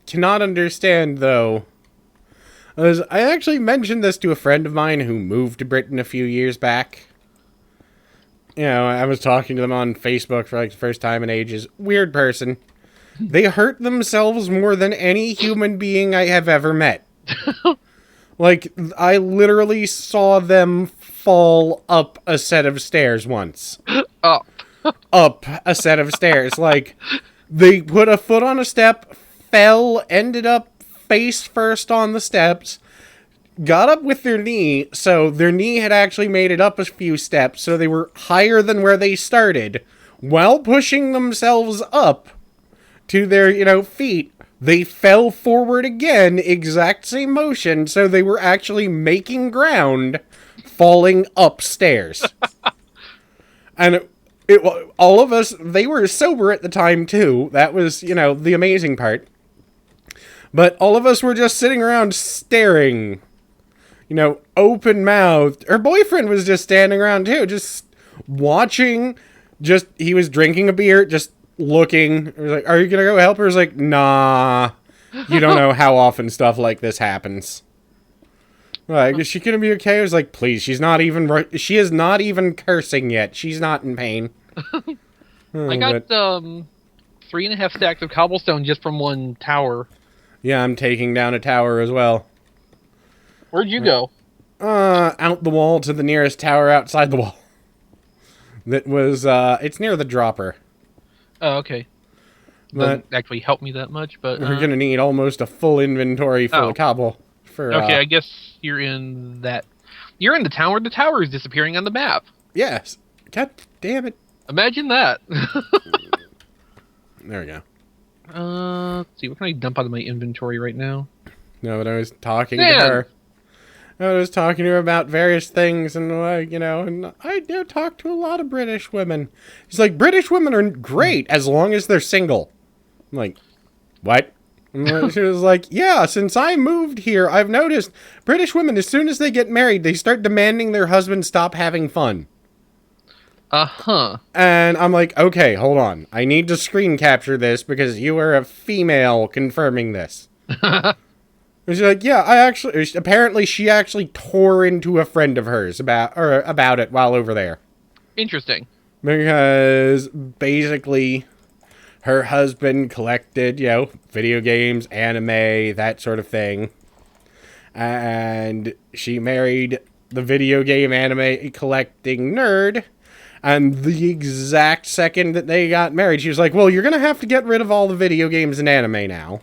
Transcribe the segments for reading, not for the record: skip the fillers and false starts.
cannot understand, though, is I actually mentioned this to a friend of mine who moved to Britain a few years back. You know, I was talking to them on Facebook for like the first time in ages. Weird person. They hurt themselves more than any human being I have ever met. Like, I literally saw them fall up a set of stairs once. Oh. Up a set of stairs. Like, they put a foot on a step, fell, ended up face first on the steps, got up with their knee, so their knee had actually made it up a few steps, so they were higher than where they started, while pushing themselves up to their, feet. They fell forward again, exact same motion, so they were actually making ground, falling upstairs. And all of us, they were sober at the time, too. That was, the amazing part. But all of us were just sitting around staring, open-mouthed. Her boyfriend was just standing around, too, just watching. He was drinking a beer, just looking. I was like, are you gonna go help her? I was like, nah. You don't know how often stuff like this happens. Like, is she gonna be okay? I was like, please, she is not even cursing yet. She's not in pain. I got 3.5 stacks of cobblestone just from one tower. Yeah, I'm taking down a tower as well. Where'd you go? Out the wall to the nearest tower outside the wall. That was, it's near the dropper. Oh, okay. Doesn't actually help me that much, but... We're gonna need almost a full inventory full of cobble. Okay, I guess you're in that... You're in the town where the tower is disappearing on the map. Yes. God damn it. Imagine that. There we go. Let's see, what can I dump out of my inventory right now? No, but I was talking to her. I was talking to her about various things, and and I talk to a lot of British women. She's like, British women are great as long as they're single. I'm like, what? And she was like, yeah, since I moved here, I've noticed British women, as soon as they get married, they start demanding their husband stop having fun. Uh-huh. And I'm like, okay, hold on. I need to screen capture this because you are a female confirming this. She's like, yeah, apparently she actually tore into a friend of hers about it while over there. Interesting. Because basically her husband collected, video games, anime, that sort of thing. And she married the video game anime collecting nerd. And the exact second that they got married, she was like, well, you're going to have to get rid of all the video games and anime now.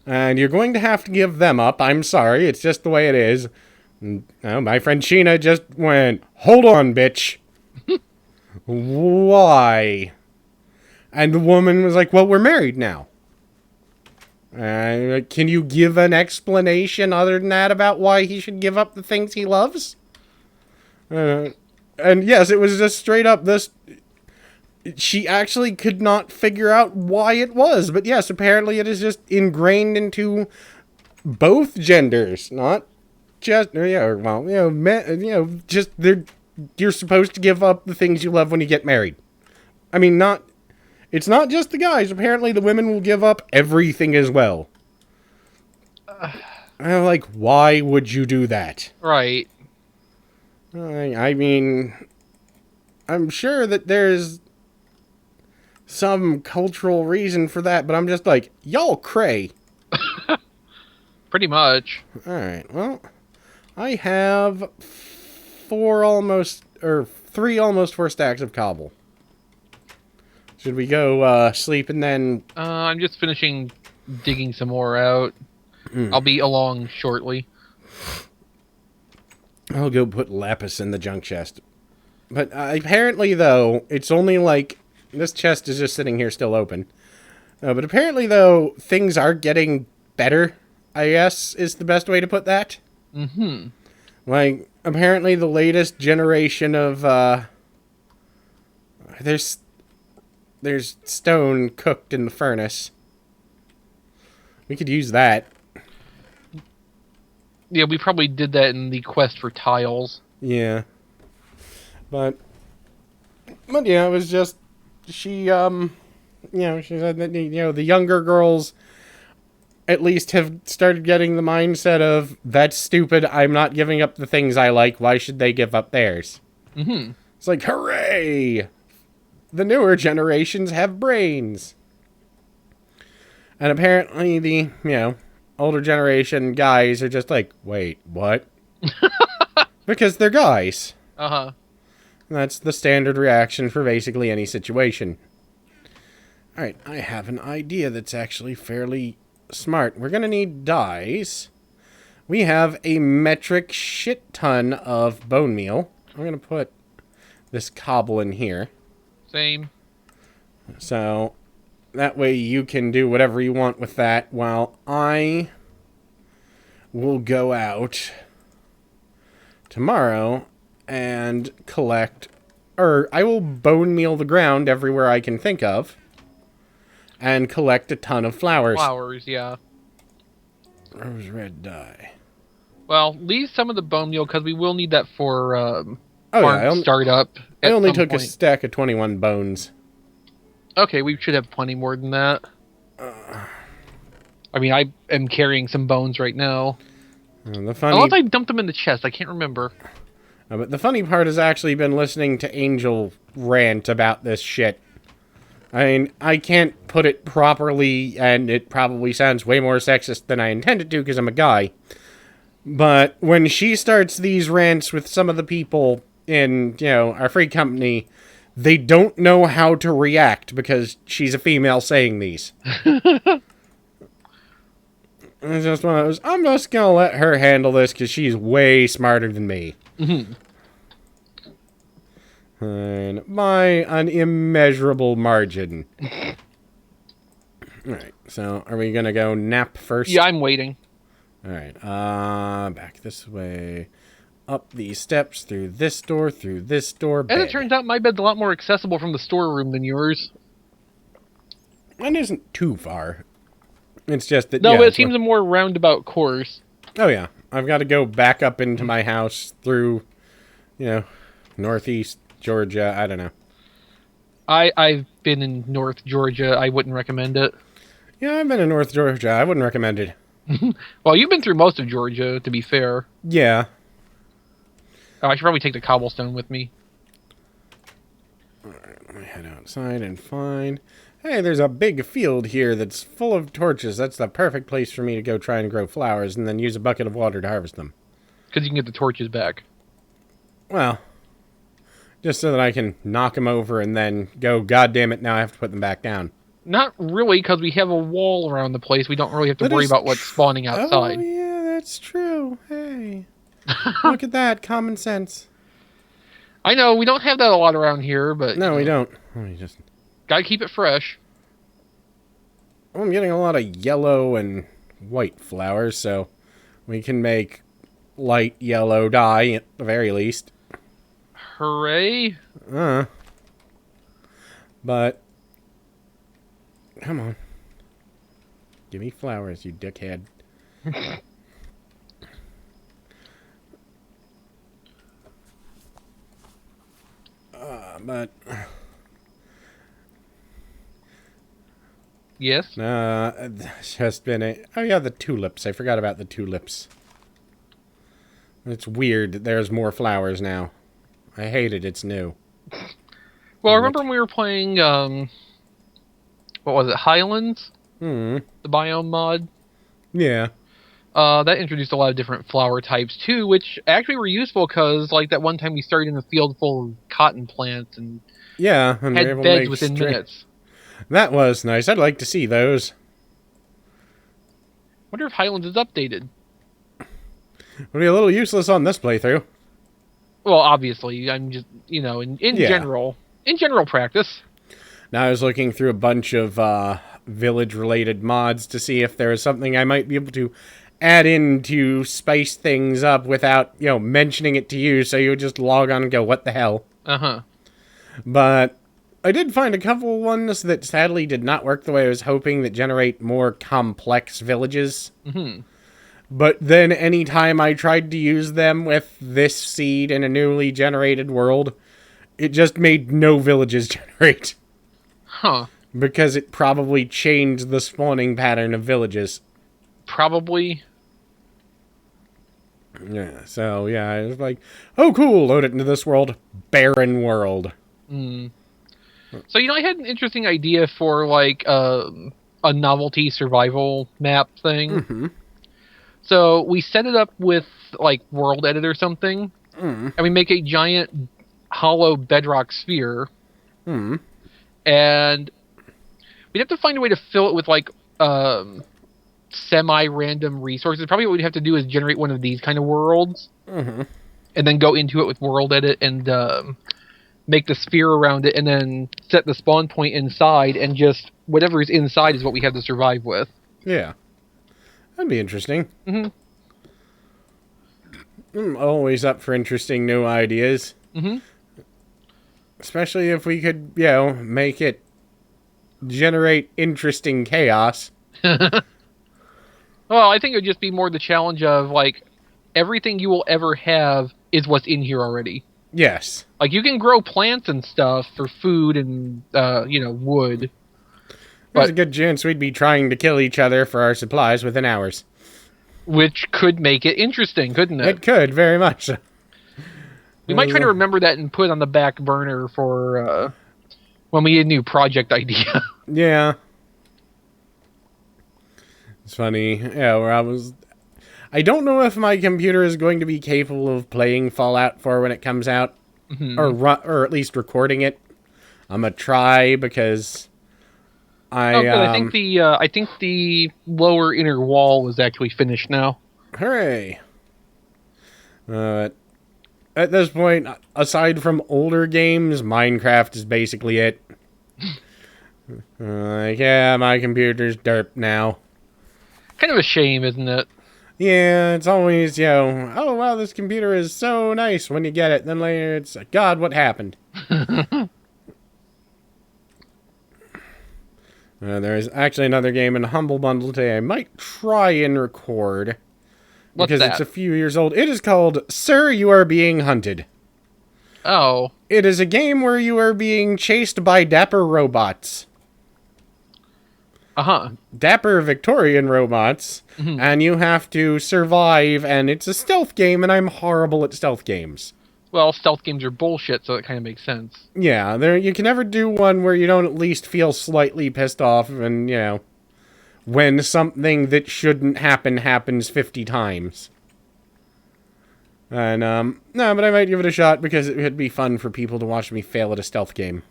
And you're going to have to give them up. I'm sorry, it's just the way it is. And, my friend Sheena just went, hold on, bitch. Why? And the woman was like, well, we're married now. Can you give an explanation other than that about why he should give up the things he loves? And yes, it was just straight up this... She actually could not figure out why it was. But yes, apparently it is just ingrained into both genders. Not just, men, just you're supposed to give up the things you love when you get married. I mean, it's not just the guys. Apparently the women will give up everything as well. I'm like, why would you do that? Right. I mean, I'm sure that there's some cultural reason for that, but I'm just like, y'all cray. Pretty much. Alright, well, I have 3 almost 4 stacks of cobble. Should we go sleep and then... I'm just finishing digging some more out. I'll be along shortly. I'll go put lapis in the junk chest. But apparently, though, it's only like... This chest is just sitting here still open. But apparently, though, things are getting better, I guess, is the best way to put that. Mm-hmm. Like, apparently the latest generation of, There's stone cooked in the furnace. We could use that. Yeah, we probably did that in the quest for tiles. Yeah. But yeah, it was just... She said that, the younger girls at least have started getting the mindset of, that's stupid, I'm not giving up the things I like, why should they give up theirs? Mm-hmm. It's like, hooray! The newer generations have brains. And apparently the, older generation guys are just like, wait, what? Because they're guys. Uh-huh. That's the standard reaction for basically any situation. Alright, I have an idea that's actually fairly smart. We're gonna need dyes. We have a metric shit ton of bone meal. I'm gonna put this cobble in here. Same. So, that way you can do whatever you want with that, while I will go out tomorrow and collect, or I will bone meal the ground everywhere I can think of, and collect a ton of flowers. Flowers, yeah. Rose red dye. Well, leave some of the bone meal, because we will need that for I startup. I only took a stack of 21 bones. Okay, we should have plenty more than that. I mean, I am carrying some bones right now. Unless I dumped them in the chest, I can't remember. But the funny part has actually been listening to Angel rant about this shit. I mean, I can't put it properly, and it probably sounds way more sexist than I intended to because I'm a guy. But when she starts these rants with some of the people in, our free company, they don't know how to react because she's a female saying these. It's just one of those, I'm just gonna let her handle this because she's way smarter than me. Mm-hmm. And by an immeasurable margin. Alright, so are we gonna go nap first? Yeah, I'm waiting. Alright, back this way. Up these steps, through this door, bed. As it turns out, my bed's a lot more accessible from the storeroom than yours. Mine isn't too far. It's just that, No, but it seems a more roundabout course. Oh, yeah. I've got to go back up into my house through, northeast Georgia. I don't know. I've been in North Georgia. I wouldn't recommend it. Yeah, I've been in North Georgia. I wouldn't recommend it. Well, you've been through most of Georgia, to be fair. Yeah. Oh, I should probably take the cobblestone with me. Alright, let me head outside and find... Hey, there's a big field here that's full of torches. That's the perfect place for me to go try and grow flowers and then use a bucket of water to harvest them. Because you can get the torches back. Well, just so that I can knock them over and then go, God damn it, now I have to put them back down. Not really, because we have a wall around the place. We don't really have to worry about what's spawning outside. Oh, yeah, that's true. Hey. Look at that. Common sense. I know, we don't have that a lot around here, but... No, we don't. We just... Gotta keep it fresh. I'm getting a lot of yellow and white flowers, so we can make light yellow dye at the very least. Hooray. But... Come on. Give me flowers, you dickhead. But... Yes? It's just been a... Oh yeah, the tulips. I forgot about the tulips. It's weird that there's more flowers now. I hate it. It's new. Well, I remember when we were playing, what was it, Highlands? Hmm. The biome mod? Yeah. That introduced a lot of different flower types, too, which actually were useful, because, like, that one time we started in a field full of cotton plants and yeah, and had beds within minutes. That was nice. I'd like to see those. Wonder if Highlands is updated. Would be a little useless on this playthrough. Well, obviously, I'm just, in general practice. Now I was looking through a bunch of village-related mods to see if there was something I might be able to add in to spice things up without, mentioning it to you, so you would just log on and go, what the hell? Uh-huh. But I did find a couple ones that sadly did not work the way I was hoping, that generate more complex villages. Mm-hmm. But then anytime I tried to use them with this seed in a newly generated world, it just made no villages generate. Huh. Because it probably changed the spawning pattern of villages. Probably. Yeah, so, yeah, I was like, oh, cool, load it into this world. Barren world. Mm. So, I had an interesting idea for, like, a novelty survival map thing. Mm-hmm. So, we set it up with, like, World Edit or something, Mm. and we make a giant hollow bedrock sphere, Mm. and we'd have to find a way to fill it with, like, semi-random resources. Probably what we'd have to do is generate one of these kind of worlds, Mm-hmm. and then go into it with World Edit and make the sphere around it, and then set the spawn point inside, and just whatever is inside is what we have to survive with. Yeah. That'd be interesting. Mm-hmm. I'm always up for interesting new ideas. Mm-hmm. Especially if we could, make it generate interesting chaos. Well, I think it would just be more the challenge of, like, everything you will ever have is what's in here already. Yes. Like, you can grow plants and stuff for food and, wood. There's a good chance we'd be trying to kill each other for our supplies within hours. Which could make it interesting, couldn't it? It could, very much. We might try to remember that and put it on the back burner for when we get a new project idea. Yeah. It's funny. Yeah, I don't know if my computer is going to be capable of playing Fallout 4 when it comes out. Mm-hmm. Or at least recording it. I'm going to try because Good. I think the lower inner wall was actually finished now. Hooray. At this point, aside from older games, Minecraft is basically it. My computer's derp now. Kind of a shame, isn't it? Yeah, it's always, oh wow, this computer is so nice when you get it. Then later it's, God, what happened? There's actually another game in Humble Bundle today I might try and record. What's because that? It's a few years old. It is called Sir, You Are Being Hunted. Oh. It is a game where you are being chased by dapper robots. Uh-huh. Dapper Victorian robots. Mm-hmm. And you have to survive, and it's a stealth game, and I'm horrible at stealth games. Well, stealth games are bullshit, so it kind of makes sense. Yeah, you can never do one where you don't at least feel slightly pissed off, and, when something that shouldn't happen happens 50 times. And, no, but I might give it a shot because it would be fun for people to watch me fail at a stealth game.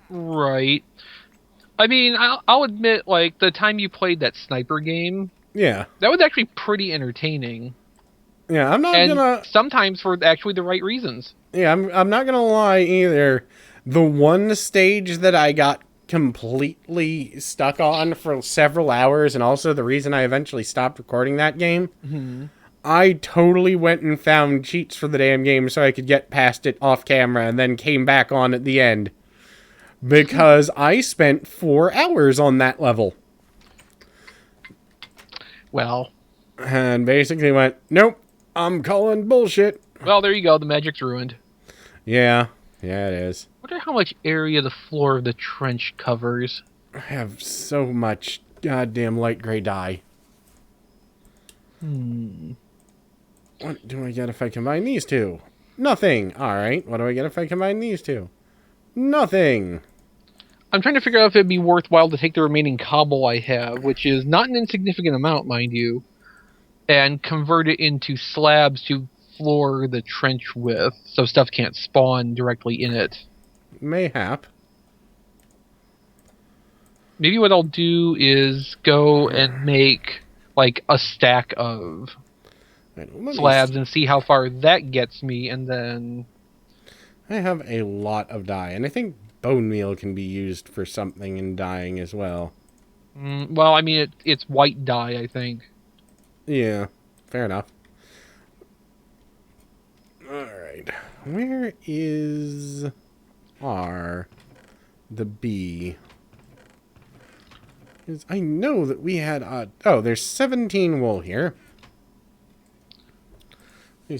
Right. I mean, I'll admit, like, the time you played that sniper game, Yeah. that was actually pretty entertaining. Yeah, I'm not And gonna... sometimes for actually the right reasons. Yeah, I'm not gonna lie either. The one stage that I got completely stuck on for several hours, and also the reason I eventually stopped recording that game, Mm-hmm. I totally went and found cheats for the damn game so I could get past it off camera and then came back on at the end. Because I spent 4 hours on that level. Well. And basically went, nope, I'm calling bullshit. Well, there you go. The magic's ruined. Yeah, it is. I wonder how much area the floor of the trench covers. I have so much goddamn light gray dye. What do I get if I combine these two? Nothing. Alright, what do I get if I combine these two? Nothing. I'm trying to figure out if it'd be worthwhile to take the remaining cobble I have, which is not an insignificant amount, mind you, and convert it into slabs to floor the trench with, so stuff can't spawn directly in it. Mayhap. Maybe what I'll do is go and make, like, a stack of slabs and see how far that gets me, and then... I have a lot of dye, and I think bone meal can be used for something in dyeing as well. Well, I mean, it's white dye, I think. Yeah, fair enough. Alright. Where is the B? Because I know that we had... there's 17 wool here.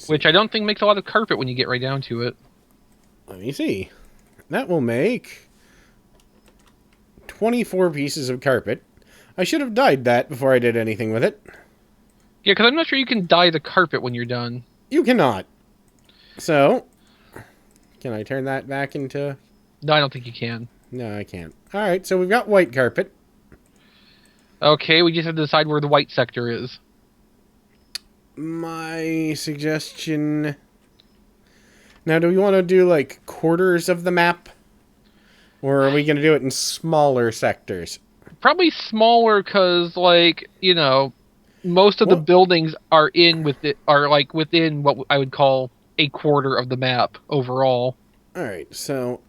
Which I don't think makes a lot of carpet when you get right down to it. Let me see. That will make 24 pieces of carpet. I should have dyed that before I did anything with it. Yeah, because I'm not sure you can dye the carpet when you're done. You cannot. So, can I turn that back into... No, I don't think you can. No, I can't. Alright, so we've got white carpet. Okay, we just have to decide where the white sector is. My suggestion... Now, do we want to do, like, quarters of the map? Or are we going to do it in smaller sectors? Probably smaller, because, like, you know, most of the Well, buildings are like within what I would call a quarter of the map overall. alright, so...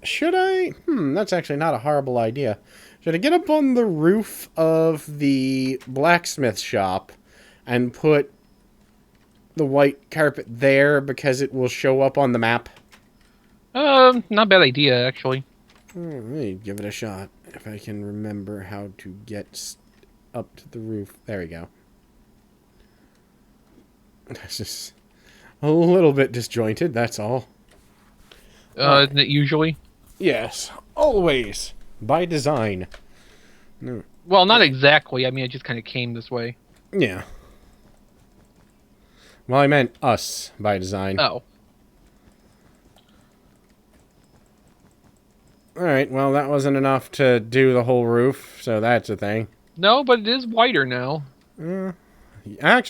Should I? That's actually not a horrible idea. Should I get up on the roof of the blacksmith shop and put the white carpet there because it will show up on the map? Not bad idea, actually. Let me give it a shot. If I can remember how to get up to the roof. There we go. That's just a little bit disjointed, that's all. Isn't it usually? Yes, always. By design. No. Well, not exactly. I mean, it just kind of came this way. Yeah. Well, I meant us by design. Oh. Alright, well, that wasn't enough to do the whole roof, so that's a thing. No, but it is wider now. Actually,